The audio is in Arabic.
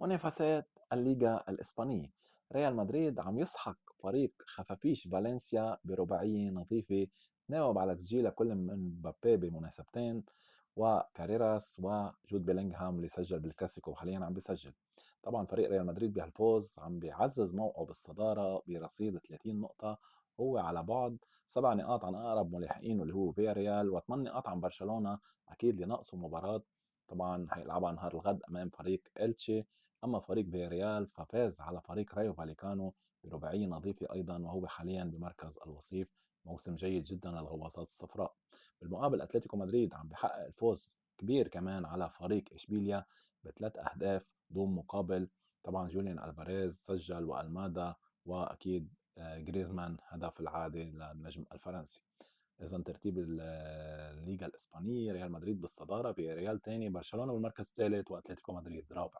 منافسات الليغا الإسبانية. ريال مدريد عم يسحق فريق خفافيش فالنسيا برباعية نظيفة، ناوب على تسجيل كل من مبابي بمناسبتين، وكاريراس وجود بيلينغهام اللي سجل بالكلاسيكو وحاليا عم بيسجل. طبعا فريق ريال مدريد بهالفوز عم بيعزز موقعه بالصدارة برصيد 30 نقطة، هو على بعد 7 نقاط عن أقرب ملاحقينه اللي هو فياريال، و8 نقاط عن برشلونة، أكيد لنقصه مباراة طبعا هيلعبها نهار الغد أمام فريق إلتشي. أما فريق فياريال ففاز على فريق رايو فاليكانو برباعية نظيفة أيضا، وهو حاليا بمركز الوصيف. موسم جيد جدا للغواصات الصفراء. بالمقابل أتلتيكو مدريد عم بحقق الفوز كبير كمان على فريق إشبيليا ب3 أهداف دون مقابل. طبعا جوليان ألفاريز سجل، وألمادا، وأكيد جريزمان هدف العادي للنجم الفرنسي. إذا ترتيب الليغا الإسبانية: ريال مدريد بالصدارة، ريال تاني، برشلونة بالمركز الثالث، وأتلتيكو مدريد رابع.